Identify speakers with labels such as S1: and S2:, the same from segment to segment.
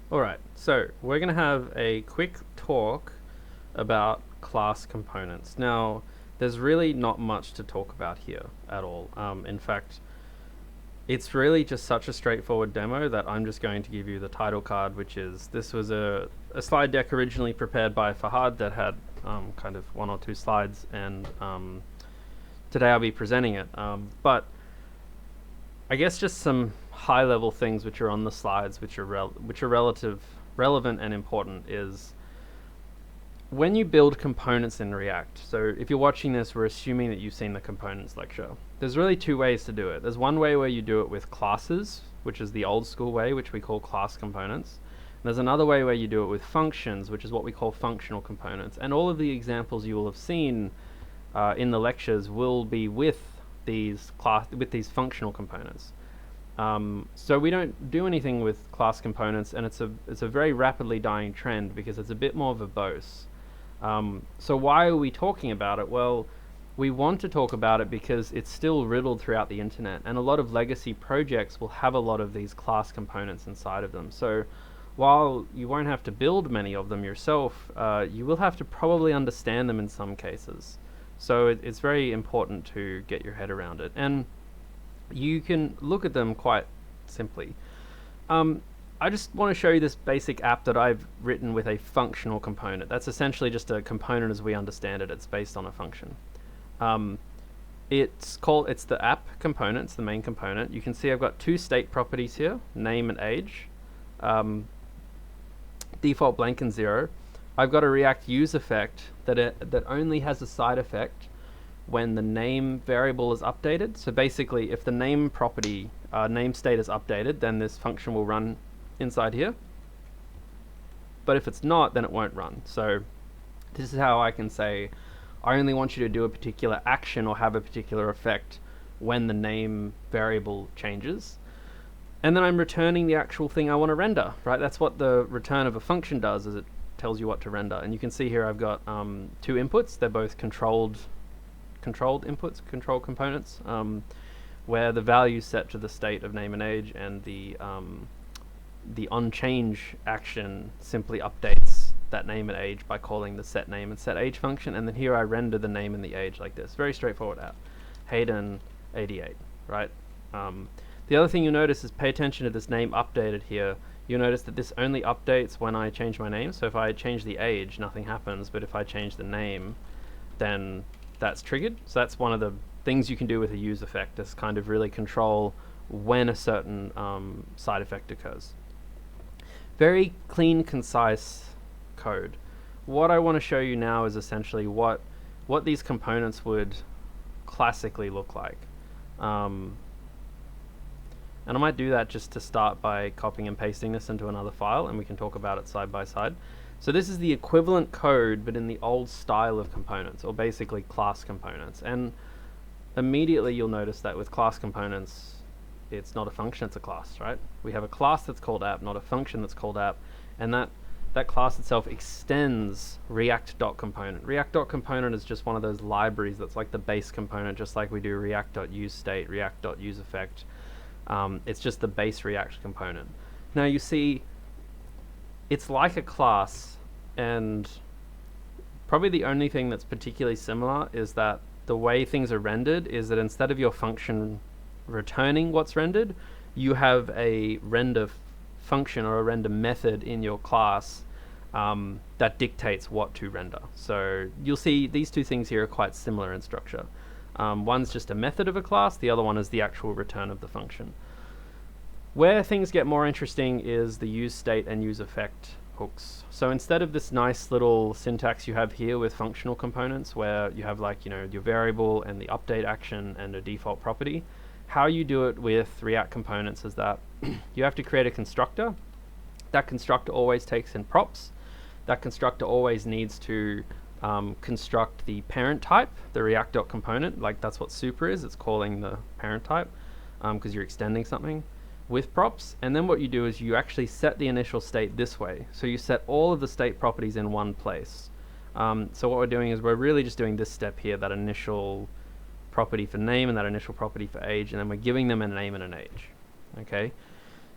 S1: Alright, so we're going to have a quick talk about class components. Now, there's really not much to talk about here at all. In fact, it's really just such a straightforward demo that I'm just going to give you the title card, which is, this was a slide deck originally prepared by Fahad that had kind of one or two slides, and today I'll be presenting it. But I guess just some high-level things which are on the slides, which are relevant and important, is when you build components in React. So if you're watching this, we're assuming that you've seen the components lecture. There's really two ways to do it. There's one way where you do it with classes, which is the old school way, which we call class components. And there's another way where you do it with functions, which is what we call functional components. And all of the examples you will have seen in the lectures will be with these functional components. So we don't do anything with class components, and it's a very rapidly dying trend because it's a bit more verbose. So why are we talking about it? Well, we want to talk about it because it's still riddled throughout the internet, and a lot of legacy projects will have a lot of these class components inside of them. So while you won't have to build many of them yourself, you will have to probably understand them in some cases. So it's very important to get your head around it. And you can look at them quite simply. I just want to show you this basic app that I've written with a functional component. That's essentially just a component as we understand it. It's based on a function. It's the app component. It's the main component. You can see I've got two state properties here, name and age. Default blank and 0. I've got a React use effect that only has a side effect when the name variable is updated. So basically, if the name property, name state is updated, then this function will run inside here. But if it's not, then it won't run. So this is how I can say, I only want you to do a particular action or have a particular effect when the name variable changes. And then I'm returning the actual thing I want to render, right? That's what the return of a function does, is it tells you what to render. And you can see here I've got two inputs. They're both controlled inputs, control components, where the value is set to the state of name and age, and the onChange action simply updates that name and age by calling the set name and set age function. And then here I render the name and the age like this. Very straightforward app. Hayden 88, right? The other thing you'll notice is, pay attention to this name updated here. You'll notice that this only updates when I change my name. So if I change the age, nothing happens. But if I change the name, then that's triggered. So that's one of the things you can do with a use effect, is kind of really control when a certain side effect occurs. Very clean, concise code. What I want to show you now is essentially what these components would classically look like. And I might do that just to start by copying and pasting this into another file, and we can talk about it side by side. So this is the equivalent code, but in the old style of components, or basically class components. And immediately you'll notice that with class components, it's not a function, it's a class, right? We have a class that's called app, not a function that's called app. And that class itself extends React.component. React.component is just one of those libraries that's like the base component, just like we do React.useState, React.useEffect. It's just the base React component. Now you see, it's like a class, and probably the only thing that's particularly similar is that the way things are rendered is that instead of your function returning what's rendered, you have a render function or a render method in your class that dictates what to render. So you'll see these two things here are quite similar in structure. One's just a method of a class, the other one is the actual return of the function. Where things get more interesting is the use state and use effect hooks. So instead of this nice little syntax you have here with functional components, where you have like, your variable and the update action and a default property, how you do it with React components is that you have to create a constructor. That constructor always takes in props. That constructor always needs to construct the parent type, the React.component, like that's what super is, it's calling the parent type, because you're extending something with props. And then what you do is you actually set the initial state this way. So you set all of the state properties in one place. So what we're doing is we're really just doing this step here, that initial property for name and that initial property for age, and then we're giving them a name and an age. Okay,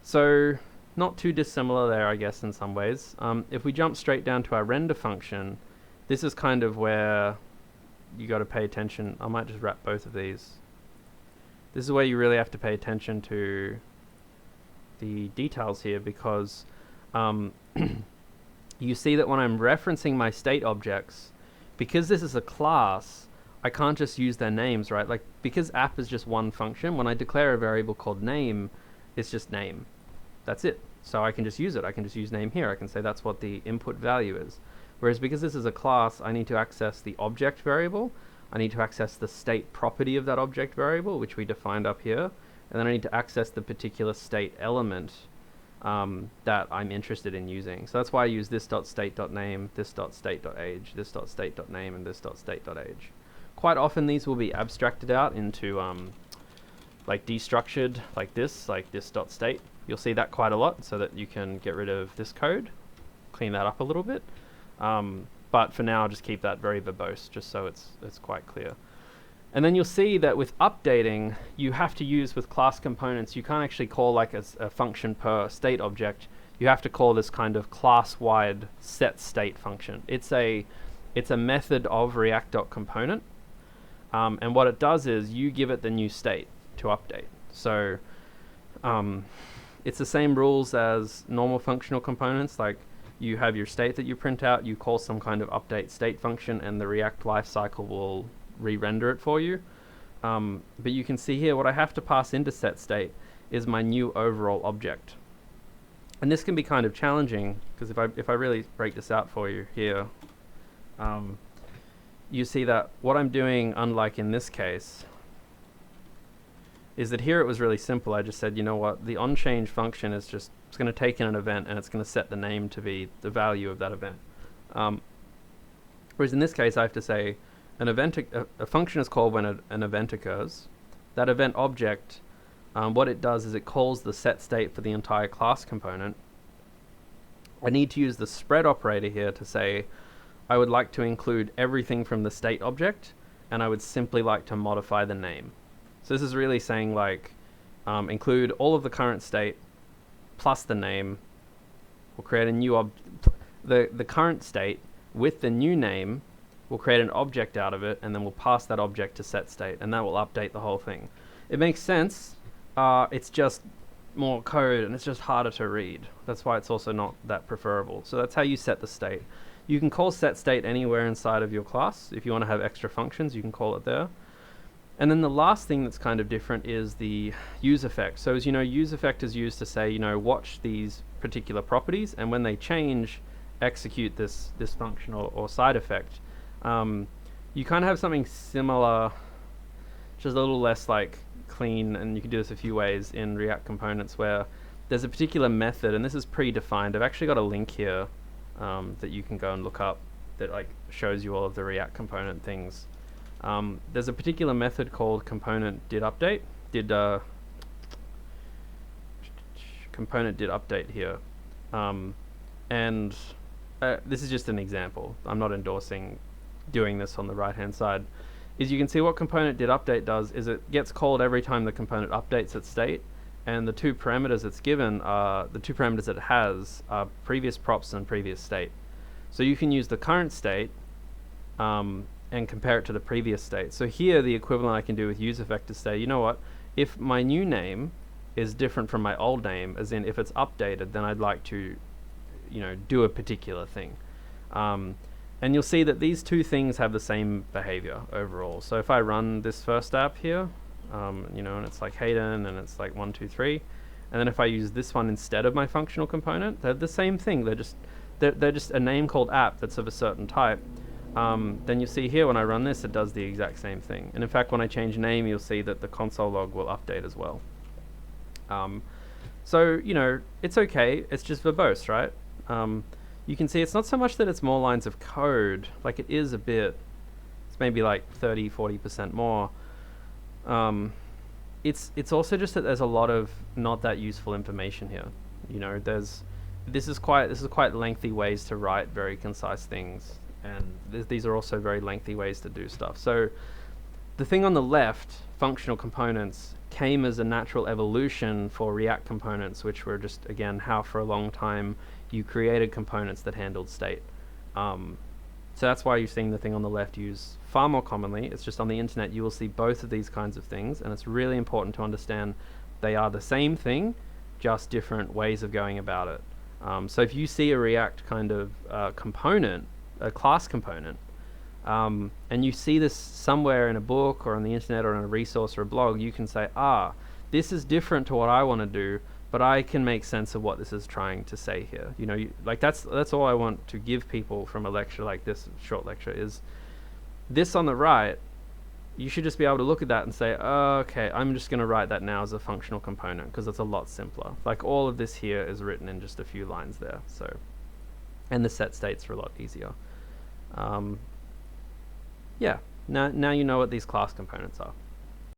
S1: so not too dissimilar there, I guess, in some ways. If we jump straight down to our render function, this is kind of where you got to pay attention. I might just wrap both of these. This is where you really have to pay attention to the details here, because you see that when I'm referencing my state objects, because this is a class, I can't just use their names, right? Like, because app is just one function, when I declare a variable called name, it's just name. That's it. So I can just use it. I can just use name here. I can say that's what the input value is. Whereas because this is a class, I need to access the object variable. I need to access the state property of that object variable, which we defined up here. And then I need to access the particular state element that I'm interested in using. So that's why I use this.state.name, this.state.age, this.state.name, and this.state.age. Quite often these will be abstracted out into like destructured like this.state. You'll see that quite a lot, so that you can get rid of this code, clean that up a little bit. But for now, just keep that very verbose, just so it's quite clear. And then you'll see that with updating, you have to use with class components, you can't actually call like a function per state object. You have to call this kind of class-wide set state function. It's a method of React.component. And what it does is you give it the new state to update. So it's the same rules as normal functional components. Like, you have your state that you print out, you call some kind of update state function, and the React lifecycle will re-render it for you. But you can see here what I have to pass into set state is my new overall object. And this can be kind of challenging, because if I really break this out for you here, you see that what I'm doing, unlike in this case, is that here it was really simple. I just said, you know what, the onChange function is just, it's going to take in an event and it's going to set the name to be the value of that event. Whereas in this case, I have to say, a function is called when an event occurs. That event object, what it does is it calls the set state for the entire class component. I need to use the spread operator here to say, I would like to include everything from the state object, and I would simply like to modify the name. So this is really saying, like, include all of the current state plus the name. We'll create a new the current state with the new name. We'll create an object out of it, and then we'll pass that object to set state, and that will update the whole thing. It makes sense. It's just more code, and it's just harder to read. That's why it's also not that preferable. So that's how you set the state. You can call set state anywhere inside of your class. If you want to have extra functions, you can call it there. And then the last thing that's kind of different is the use effect. So as you know, use effect is used to say, you know, watch these particular properties, and when they change, execute this function or side effect. You kind of have something similar, just a little less like clean, and you can do this a few ways in React components, where there's a particular method, and this is predefined. I've actually got a link here that you can go and look up that like shows you all of the React component things. There's a particular method called component did update. Component did update here, and this is just an example. I'm not endorsing doing this on the right hand side. Is you can see what component did update does is it gets called every time the component updates its state, and the two parameters it's given are the two parameters it has are previous props and previous state. So you can use the current state and compare it to the previous state. So here the equivalent I can do with use effect is say, you know what, if my new name is different from my old name, as in if it's updated, then I'd like to, you know, do a particular thing. And you'll see that these two things have the same behavior overall. So if I run this first app here, you know, and it's like Hayden, and it's like 1, 2, 3, and then if I use this one instead of my functional component, they're the same thing. They're just a name called app that's of a certain type. Then you see here when I run this, it does the exact same thing. And in fact, when I change name, you'll see that the console log will update as well. So, you know, it's okay. It's just verbose, right? You can see it's not so much that it's more lines of code, like it is a bit. It's maybe like 30, 40% more. It's also just that there's a lot of not that useful information here. You know, this is quite lengthy ways to write very concise things, and these are also very lengthy ways to do stuff. So The thing on the left, functional components, came as a natural evolution for React components, which were just, again, how for a long time you created components that handled state. So that's why you're seeing the thing on the left used far more commonly. It's just on the internet you will see both of these kinds of things, and it's really important to understand they are the same thing, just different ways of going about it. So if you see a React kind of component, a class component, and you see this somewhere in a book or on the internet or in a resource or a blog, you can say, this is different to what I want to do, but I can make sense of what this is trying to say here. You know, like that's all I want to give people from a lecture like this, short lecture, is this on the right. You should just be able to look at that and say, okay, I'm just going to write that now as a functional component because it's a lot simpler. Like all of this here is written in just a few lines there. So, and the set states are a lot easier. Yeah, now you know what these class components are.